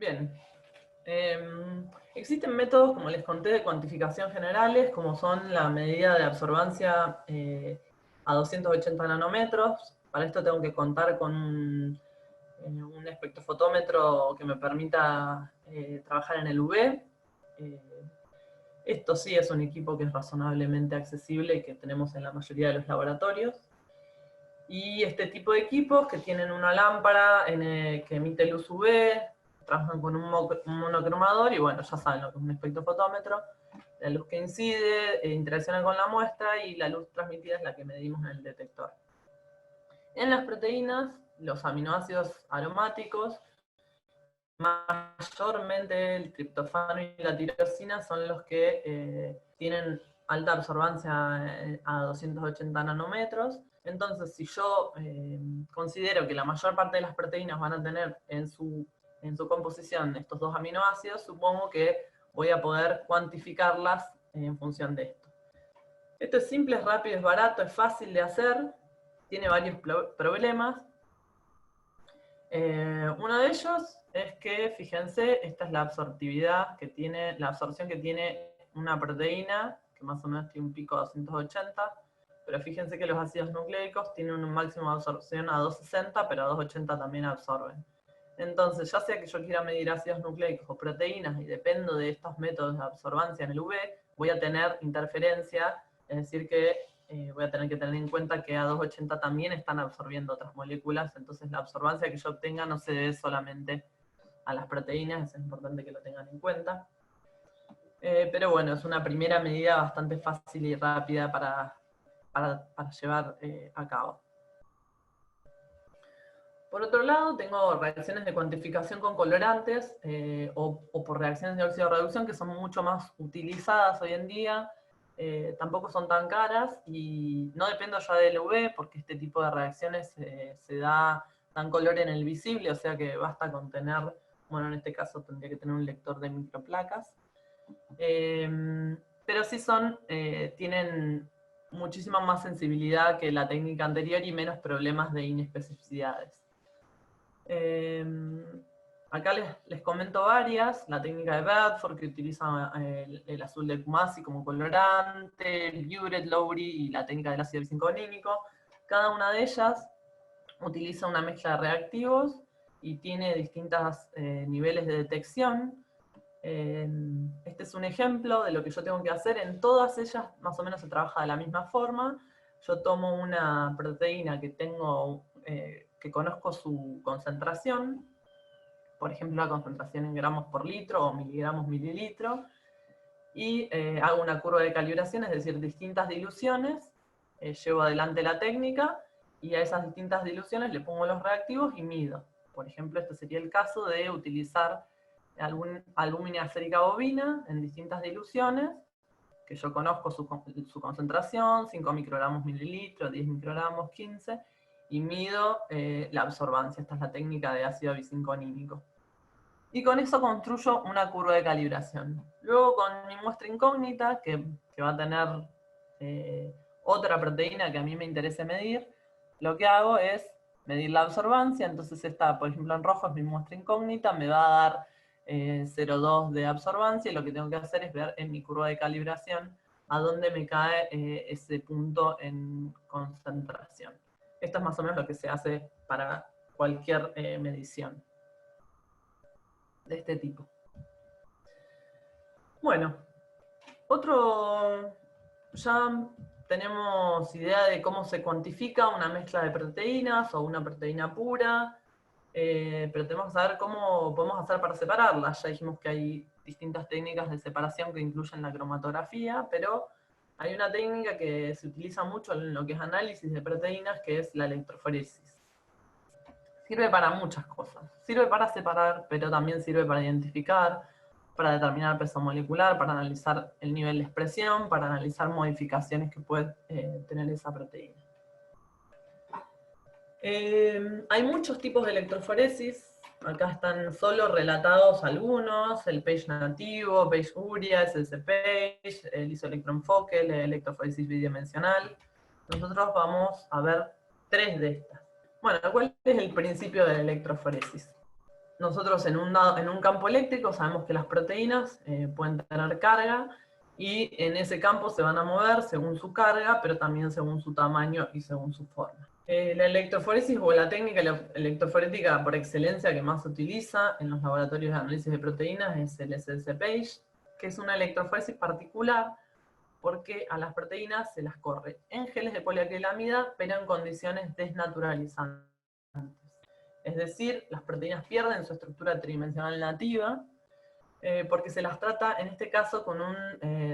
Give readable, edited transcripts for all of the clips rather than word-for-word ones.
Bien. Existen métodos, como les conté, de cuantificación generales, como son la medida de absorbancia a 280 nanómetros. Para esto tengo que contar con un espectrofotómetro que me permita trabajar en el UV. Esto sí es un equipo que es razonablemente accesible y que tenemos en la mayoría de los laboratorios. Y este tipo de equipos que tienen una lámpara que emite luz UV, trabajan con un monocromador y bueno, ya saben lo que es un espectrofotómetro. La luz que incide interacciona con la muestra y la luz transmitida es la que medimos en el detector. En las proteínas, los aminoácidos aromáticos, mayormente el triptofano y la tirosina, son los que tienen alta absorbancia a 280 nanómetros. Entonces, si yo considero que la mayor parte de las proteínas van a tener en su composición estos dos aminoácidos, supongo que voy a poder cuantificarlas en función de esto. Esto es simple, es rápido, es barato, es fácil de hacer, tiene varios problemas. Uno de ellos es que, fíjense, esta es la absortividad que tiene, la absorción que tiene una proteína, que más o menos tiene un pico de 280, pero fíjense que los ácidos nucleicos tienen un máximo de absorción a 260, pero a 280 también absorben. Entonces, ya sea que yo quiera medir ácidos nucleicos o proteínas, y dependo de estos métodos de absorbancia en el UV, voy a tener interferencia, es decir que voy a tener que tener en cuenta que a 280 también están absorbiendo otras moléculas, entonces la absorbancia que yo obtenga no se debe solamente a las proteínas, es importante que lo tengan en cuenta. Pero bueno, es una primera medida bastante fácil y rápida para llevar a cabo. Por otro lado, tengo reacciones de cuantificación con colorantes o por reacciones de óxido de reducción que son mucho más utilizadas hoy en día. Tampoco son tan caras y no dependo ya del UV porque este tipo de reacciones dan color en el visible, o sea que basta con tener, bueno, en este caso tendría que tener un lector de microplacas. Pero sí tienen muchísima más sensibilidad que la técnica anterior y menos problemas de inespecificidades. Acá les comento varias. La técnica de Bedford, que utiliza el azul de Kumasi como colorante, el Buret, Lowry y la técnica del ácido bicinconínico. Cada una de ellas utiliza una mezcla de reactivos y tiene distintos niveles de detección. Este es un ejemplo de lo que yo tengo que hacer. En todas ellas más o menos se trabaja de la misma forma. Yo tomo una proteína que conozco su concentración, por ejemplo la concentración en gramos por litro o miligramos mililitro, y hago una curva de calibración, es decir, distintas diluciones, llevo adelante la técnica, y a esas distintas diluciones le pongo los reactivos y mido. Por ejemplo, este sería el caso de utilizar albúmina sérica bovina en distintas diluciones, que yo conozco su concentración, 5 microgramos mililitro, 10 microgramos, 15, y mido la absorbancia. Esta es la técnica de ácido bicinconínico. Y con eso construyo una curva de calibración. Luego con mi muestra incógnita, que va a tener otra proteína que a mí me interese medir, lo que hago es medir la absorbancia. Entonces esta, por ejemplo, en rojo es mi muestra incógnita, me va a dar 0,2 de absorbancia, y lo que tengo que hacer es ver en mi curva de calibración a dónde me cae ese punto en concentración. Esto es más o menos lo que se hace para cualquier medición de este tipo. Bueno, ya tenemos idea de cómo se cuantifica una mezcla de proteínas o una proteína pura, pero tenemos que saber cómo podemos hacer para separarlas. Ya dijimos que hay distintas técnicas de separación que incluyen la cromatografía, pero hay una técnica que se utiliza mucho en lo que es análisis de proteínas, que es la electroforesis. Sirve para muchas cosas. Sirve para separar, pero también sirve para identificar, para determinar el peso molecular, para analizar el nivel de expresión, para analizar modificaciones que puede tener esa proteína. Hay muchos tipos de electroforesis. Acá están solo relatados algunos: el Page nativo, Page Uria, SLC Page, el isoelectroenfoque, la electroforesis bidimensional. Nosotros vamos a ver 3 de estas. Bueno, ¿cuál es el principio de la electroforesis? nosotros en un campo eléctrico sabemos que las proteínas pueden tener carga, y en ese campo se van a mover según su carga, pero también según su tamaño y según su forma. La electroforesis, o la técnica electroforética por excelencia que más se utiliza en los laboratorios de análisis de proteínas, es el SDSS-PAGE, que es una electroforesis particular porque a las proteínas se las corre en geles de poliacrilamida, pero en condiciones desnaturalizantes. Es decir, las proteínas pierden su estructura tridimensional nativa, porque se las trata, en este caso, con un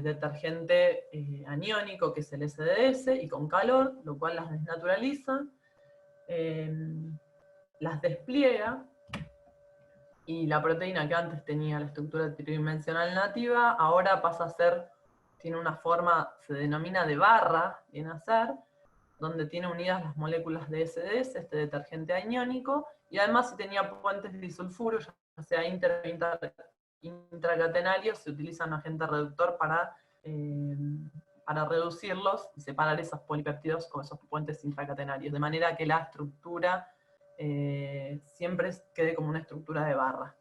detergente aniónico, que es el SDS, y con calor, lo cual las desnaturaliza, las despliega, y la proteína que antes tenía la estructura tridimensional nativa, ahora pasa a ser, tiene una forma, se denomina de barra, viene a ser, donde tiene unidas las moléculas de SDS, este detergente aniónico, y además si tenía puentes de disulfuro, ya sea intracatenarios, se utiliza un agente reductor para reducirlos y separar esos polipéptidos o esos puentes intracatenarios, de manera que la estructura siempre quede como una estructura de barra.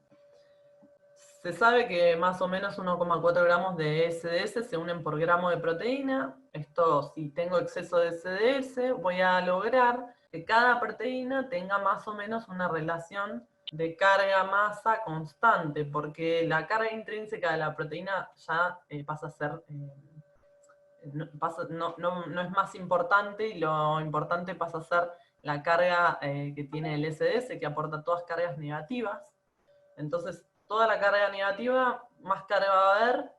Se sabe que más o menos 1,4 gramos de SDS se unen por gramo de proteína. Esto, si tengo exceso de SDS, voy a lograr que cada proteína tenga más o menos una relación de carga-masa constante, porque la carga intrínseca de la proteína ya pasa a ser, no es más importante, y lo importante pasa a ser la carga que tiene el SDS, que aporta todas cargas negativas. Entonces, toda la carga negativa, más carga va a haber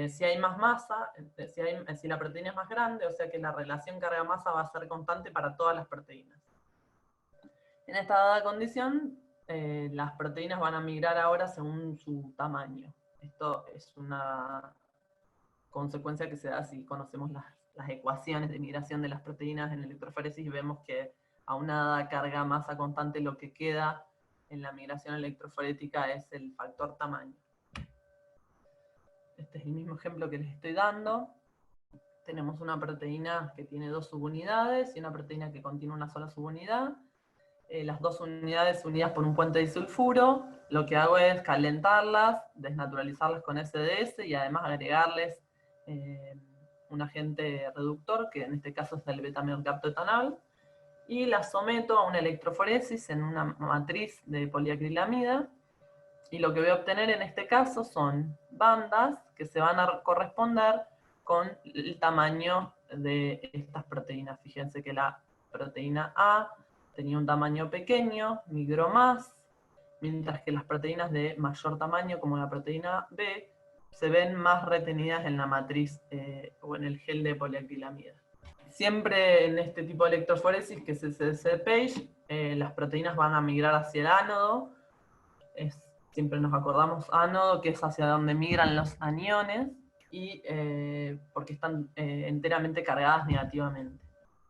si hay más masa, si la proteína es más grande, o sea que la relación carga-masa va a ser constante para todas las proteínas. En esta dada condición, las proteínas van a migrar ahora según su tamaño. Esto es una consecuencia que se da si conocemos las ecuaciones de migración de las proteínas en electroforesis, y vemos que a una dada carga-masa constante lo que queda en la migración electroforética es el factor tamaño. Este es el mismo ejemplo que les estoy dando. Tenemos una proteína que tiene 2 subunidades y una proteína que contiene una sola subunidad. Las 2 unidades unidas por un puente de disulfuro. Lo que hago es calentarlas, desnaturalizarlas con SDS y además agregarles un agente reductor, que en este caso es el beta-mercaptoetanol, y las someto a una electroforesis en una matriz de poliacrilamida, y lo que voy a obtener en este caso son bandas que se van a corresponder con el tamaño de estas proteínas. Fíjense que la proteína A tenía un tamaño pequeño, migró más, mientras que las proteínas de mayor tamaño, como la proteína B, se ven más retenidas en la matriz o en el gel de poliacrilamida. Siempre en este tipo de electroforesis, que es el SDSS-PAGE, las proteínas van a migrar hacia el ánodo. Siempre nos acordamos ánodo, que es hacia donde migran los aniones, y porque están enteramente cargadas negativamente.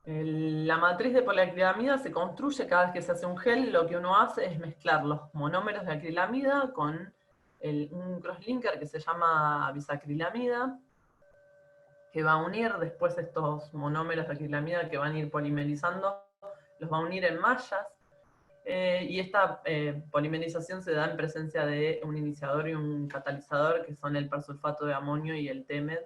La matriz de poliacrilamida se construye cada vez que se hace un gel. Lo que uno hace es mezclar los monómeros de acrilamida con un crosslinker que se llama bisacrilamida, que va a unir después estos monómeros de acrilamida que van a ir polimerizando, los va a unir en mallas, y esta polimerización se da en presencia de un iniciador y un catalizador, que son el persulfato de amonio y el TMED.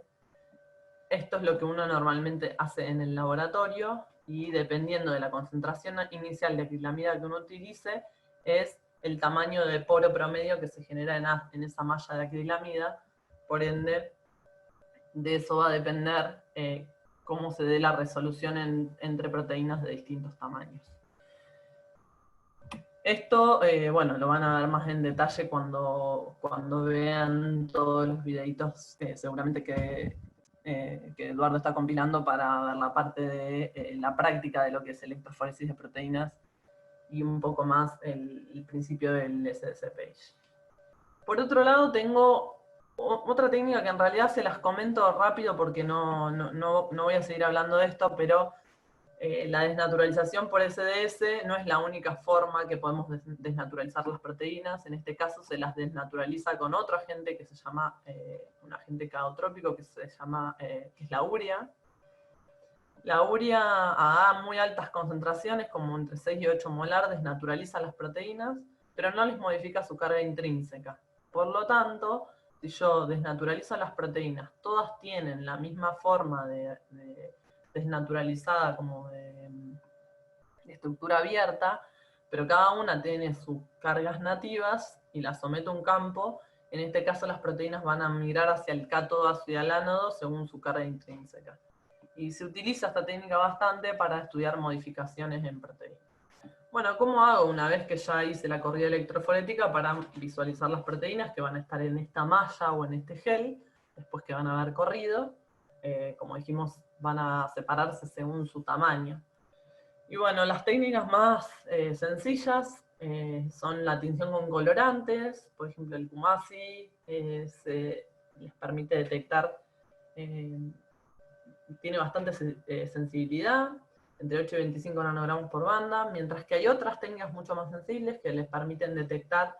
Esto es lo que uno normalmente hace en el laboratorio, y dependiendo de la concentración inicial de acrilamida que uno utilice, es el tamaño de poro promedio que se genera en esa malla de acrilamida. Por ende, de eso va a depender cómo se dé la resolución entre proteínas de distintos tamaños. Esto, bueno, lo van a ver más en detalle cuando vean todos los videitos seguramente que Eduardo está compilando, para ver la parte de la práctica de lo que es electroforesis de proteínas, y un poco más el principio del SDSS-PAGE. Por otro lado, tengo otra técnica que en realidad se las comento rápido porque no voy a seguir hablando de esto, pero la desnaturalización por SDS no es la única forma que podemos desnaturalizar las proteínas. En este caso se las desnaturaliza con otro agente que se llama, un agente caotrópico que se llama, que es la urea. La urea a muy altas concentraciones, como entre 6 y 8 molar, desnaturaliza las proteínas, pero no les modifica su carga intrínseca. Por lo tanto, si yo desnaturalizo las proteínas, todas tienen la misma forma de desnaturalizada como de estructura abierta, pero cada una tiene sus cargas nativas y las someto a un campo. En este caso las proteínas van a migrar hacia el cátodo, hacia el ánodo, según su carga intrínseca. Y se utiliza esta técnica bastante para estudiar modificaciones en proteínas. Bueno, ¿cómo hago una vez que ya hice la corrida electroforética para visualizar las proteínas que van a estar en esta malla o en este gel, después que van a haber corrido? Como dijimos, van a separarse según su tamaño. Y bueno, las técnicas más sencillas son la tinción con colorantes, por ejemplo el Kumasi les permite detectar, tiene bastante sensibilidad, entre 8 y 25 nanogramos por banda, mientras que hay otras técnicas mucho más sensibles que les permiten detectar,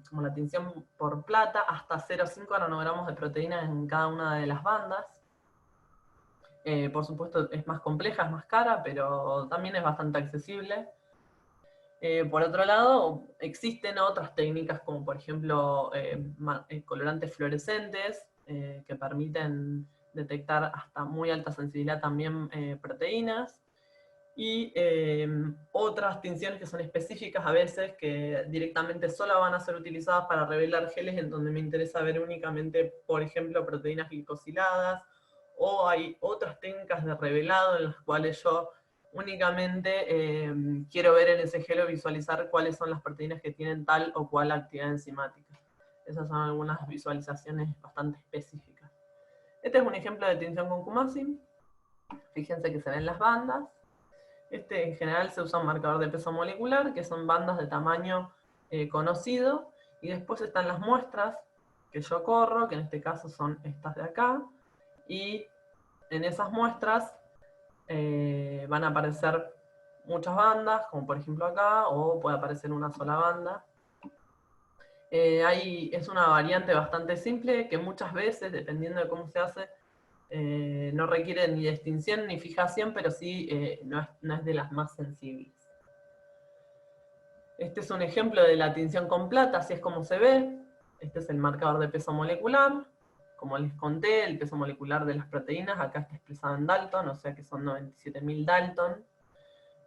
como la tinción por plata, hasta 0,5 nanogramos de proteína en cada una de las bandas. Por supuesto es más compleja, es más cara, pero también es bastante accesible. Por otro lado, existen otras técnicas como por ejemplo colorantes fluorescentes que permiten detectar hasta muy alta sensibilidad también proteínas, y otras tinciones que son específicas a veces, que directamente solo van a ser utilizadas para revelar geles en donde me interesa ver únicamente, por ejemplo, proteínas glicosiladas, o hay otras técnicas de revelado en las cuales yo únicamente quiero ver en ese gel o visualizar cuáles son las proteínas que tienen tal o cual actividad enzimática. Esas son algunas visualizaciones bastante específicas. Este es un ejemplo de tinción con Kumasi. Fíjense que se ven las bandas. En general se usa un marcador de peso molecular, que son bandas de tamaño conocido, y después están las muestras que yo corro, que en este caso son estas de acá, y en esas muestras van a aparecer muchas bandas, como por ejemplo acá, o puede aparecer una sola banda. Es una variante bastante simple que muchas veces, dependiendo de cómo se hace, no requiere ni distinción ni fijación, pero sí no es de las más sensibles. Este es un ejemplo de la tinción con plata, así es como se ve. Este es el marcador de peso molecular. Como les conté, el peso molecular de las proteínas acá está expresado en Dalton, o sea que son 97.000 Dalton.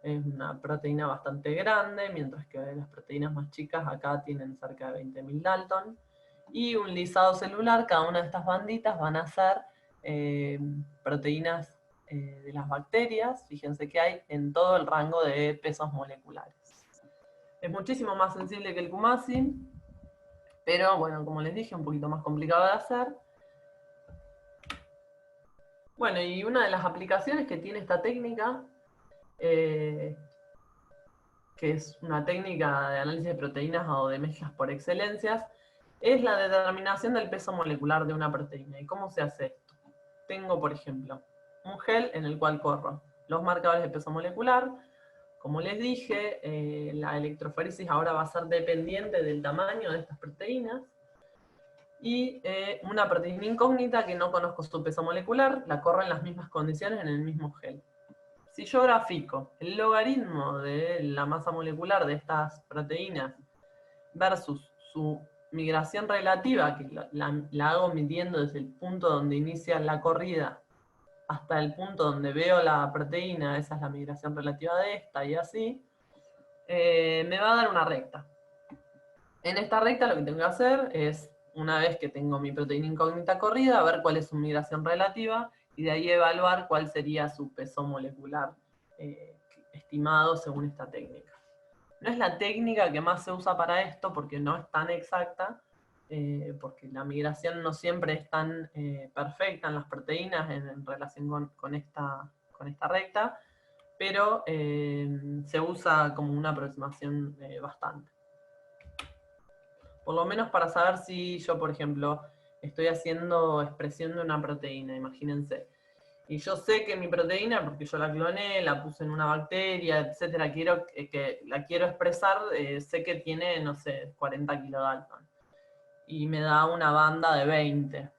Es una proteína bastante grande, mientras que las proteínas más chicas acá tienen cerca de 20.000 Dalton. Y un lisado celular, cada una de estas banditas van a ser proteínas de las bacterias. Fíjense que hay en todo el rango de pesos moleculares. Es muchísimo más sensible que el Kumasi, pero bueno, como les dije, un poquito más complicado de hacer. Bueno, y una de las aplicaciones que tiene esta técnica, que es una técnica de análisis de proteínas o de mezclas por excelencias, es la determinación del peso molecular de una proteína. ¿Y cómo se hace esto? Tengo, por ejemplo, un gel en el cual corro los marcadores de peso molecular. Como les dije, la electroforesis ahora va a ser dependiente del tamaño de estas proteínas. Y una proteína incógnita que no conozco su peso molecular, la corro en las mismas condiciones en el mismo gel. Si yo grafico el logaritmo de la masa molecular de estas proteínas versus su migración relativa, que la hago midiendo desde el punto donde inicia la corrida hasta el punto donde veo la proteína, esa es la migración relativa de esta, y así, me va a dar una recta. En esta recta lo que tengo que hacer es, una vez que tengo mi proteína incógnita corrida, ver cuál es su migración relativa, y de ahí evaluar cuál sería su peso molecular estimado según esta técnica. No es la técnica que más se usa para esto porque no es tan exacta, porque la migración no siempre es tan perfecta en las proteínas en relación con esta recta, pero se usa como una aproximación bastante. Por lo menos para saber si yo, por ejemplo, estoy haciendo expresión de una proteína, imagínense. Y yo sé que mi proteína, porque yo la cloné, la puse en una bacteria, etcétera, la quiero expresar, sé que tiene, no sé, 40 kilodalton. Y me da una banda de 20,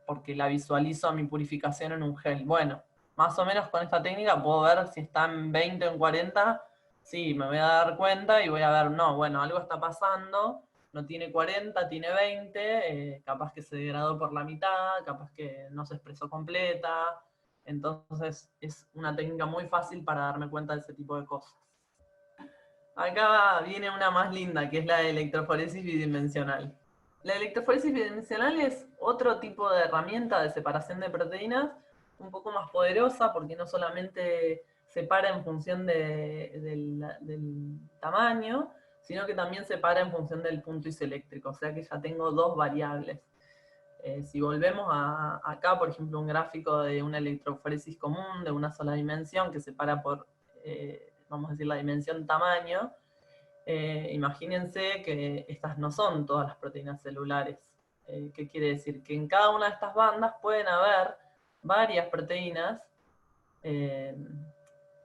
porque la visualizo a mi purificación en un gel. Bueno, más o menos con esta técnica puedo ver si está en 20 o en 40, sí, me voy a dar cuenta y voy a ver, no, bueno, algo está pasando, no tiene 40, tiene 20, capaz que se degradó por la mitad, capaz que no se expresó completa, entonces es una técnica muy fácil para darme cuenta de ese tipo de cosas. Acá viene una más linda, que es la de electroforesis bidimensional. La electroforesis bidimensional es otro tipo de herramienta de separación de proteínas, un poco más poderosa, porque no solamente separa en función del tamaño, sino que también separa en función del punto isoeléctrico, o sea que ya tengo dos variables. Si volvemos acá, por ejemplo, un gráfico de una electroforesis común, de una sola dimensión, que separa por, vamos a decir, la dimensión tamaño, imagínense que estas no son todas las proteínas celulares. ¿Qué quiere decir? Que en cada una de estas bandas pueden haber varias proteínas.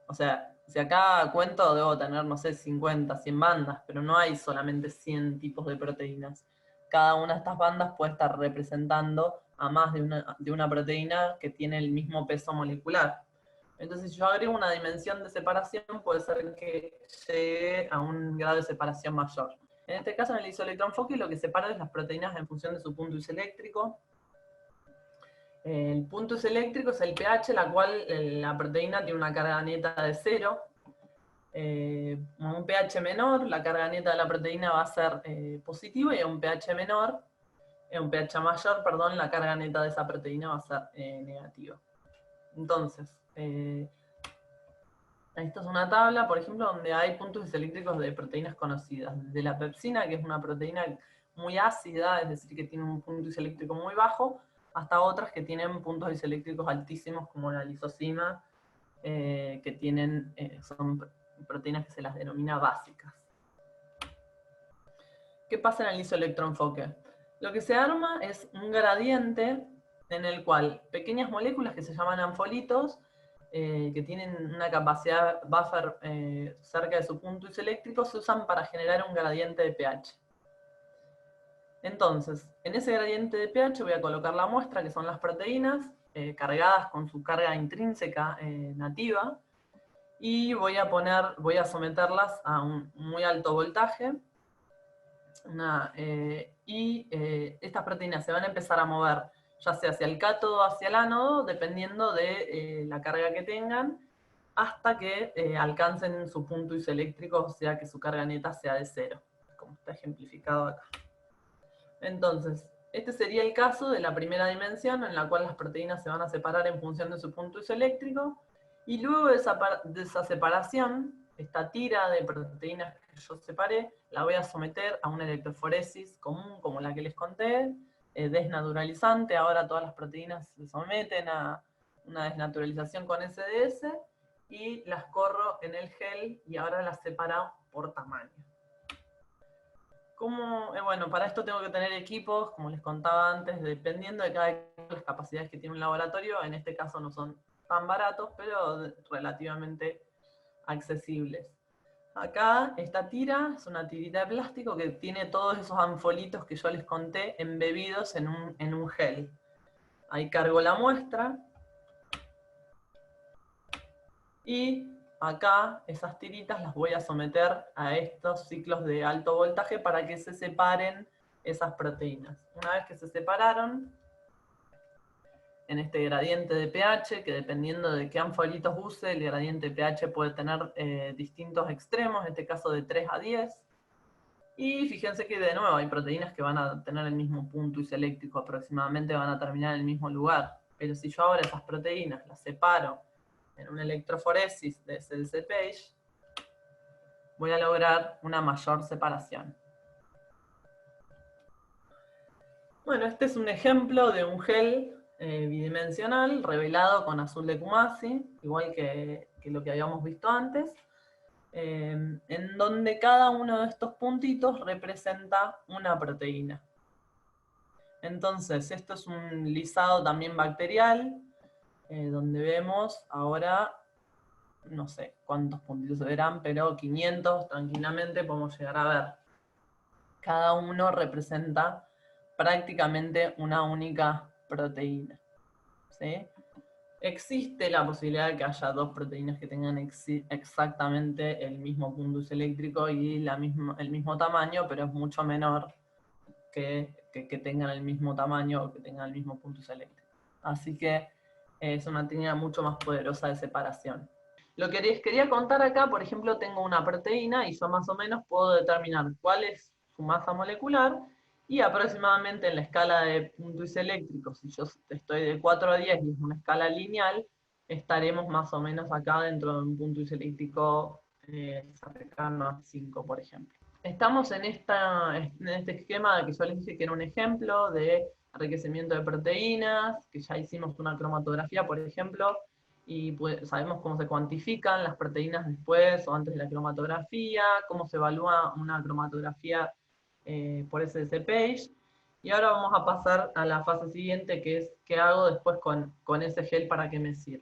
O sea, si acá cuento debo tener, no sé, 50, 100 bandas, pero no hay solamente 100 tipos de proteínas. Cada una de estas bandas puede estar representando a más de una proteína que tiene el mismo peso molecular. Entonces, si yo agrego una dimensión de separación, puede ser que llegue a un grado de separación mayor. En este caso, en el isoelectroenfoque, lo que separa es las proteínas en función de su punto isoeléctrico. El punto isoeléctrico es el pH, la cual la proteína tiene una carga neta de 0. A un pH menor, la carga neta de la proteína va a ser positiva, y a un pH menor, un pH mayor, perdón, la carga neta de esa proteína va a ser negativa. Entonces, esta es una tabla, por ejemplo, donde hay puntos isoeléctricos de proteínas conocidas. Desde la pepsina, que es una proteína muy ácida, es decir, que tiene un punto isoeléctrico muy bajo, hasta otras que tienen puntos isoeléctricos altísimos, como la lisozima, que tienen, son proteínas que se las denomina básicas. ¿Qué pasa en el isoelectroenfoque? Lo que se arma es un gradiente en el cual pequeñas moléculas que se llaman anfolitos, que tienen una capacidad buffer cerca de su punto isoeléctrico, se usan para generar un gradiente de pH. Entonces, en ese gradiente de pH voy a colocar la muestra, que son las proteínas, cargadas con su carga intrínseca nativa, y voy a someterlas a un muy alto voltaje, estas proteínas se van a empezar a mover, ya sea hacia el cátodo o hacia el ánodo, dependiendo de la carga que tengan, hasta que alcancen su punto isoeléctrico, o sea que su carga neta sea de 0, como está ejemplificado acá. Entonces, este sería el caso de la primera dimensión, en la cual las proteínas se van a separar en función de su punto isoeléctrico, y luego de esa separación, esta tira de proteínas que yo separé, la voy a someter a una electroforesis común, como la que les conté, desnaturalizante. Ahora todas las proteínas se someten a una desnaturalización con SDS, y las corro en el gel, y ahora las separo por tamaño. Bueno, para esto tengo que tener equipos, como les contaba antes, dependiendo de cada de las capacidades que tiene un laboratorio. En este caso no son tan baratos, pero relativamente accesibles. Acá esta tira es una tirita de plástico que tiene todos esos anfolitos que yo les conté embebidos en un gel. Ahí cargo la muestra, y acá esas tiritas las voy a someter a estos ciclos de alto voltaje para que se separen esas proteínas. Una vez que se separaron, en este gradiente de pH, que dependiendo de qué anfolitos use, el gradiente de pH puede tener distintos extremos, en este caso de 3 a 10. Y fíjense que de nuevo hay proteínas que van a tener el mismo punto isoeléctrico, aproximadamente van a terminar en el mismo lugar. Pero si yo ahora esas proteínas las separo en una electroforesis de CDC-Page, voy a lograr una mayor separación. Bueno, este es un ejemplo de un gel bidimensional revelado con azul de Kumasi, igual que lo que habíamos visto antes, en donde cada uno de estos puntitos representa una proteína. Entonces, esto es un lisado también bacterial, donde vemos ahora, no sé cuántos puntitos se verán, pero 500 tranquilamente podemos llegar a ver. Cada uno representa prácticamente una única proteína, ¿sí? Existe la posibilidad de que haya dos proteínas que tengan exactamente el mismo punto eléctrico y el mismo tamaño, pero es mucho menor que tengan el mismo tamaño o que tengan el mismo punto eléctrico. Así que es una técnica mucho más poderosa de separación. Lo que les quería contar acá, por ejemplo, tengo una proteína y yo más o menos puedo determinar cuál es su masa molecular y aproximadamente en la escala de puntos eléctricos, si yo estoy de 4 a 10 y es una escala lineal, estaremos más o menos acá dentro de un punto eléctrico cercano a 5, por ejemplo. Estamos en este esquema que yo les dije que era un ejemplo de enriquecimiento de proteínas, que ya hicimos una cromatografía, por ejemplo, y pues, sabemos cómo se cuantifican las proteínas después o antes de la cromatografía, cómo se evalúa una cromatografía por SSPage. Y ahora vamos a pasar a la fase siguiente, que es qué hago después con ese gel para qué me sirve.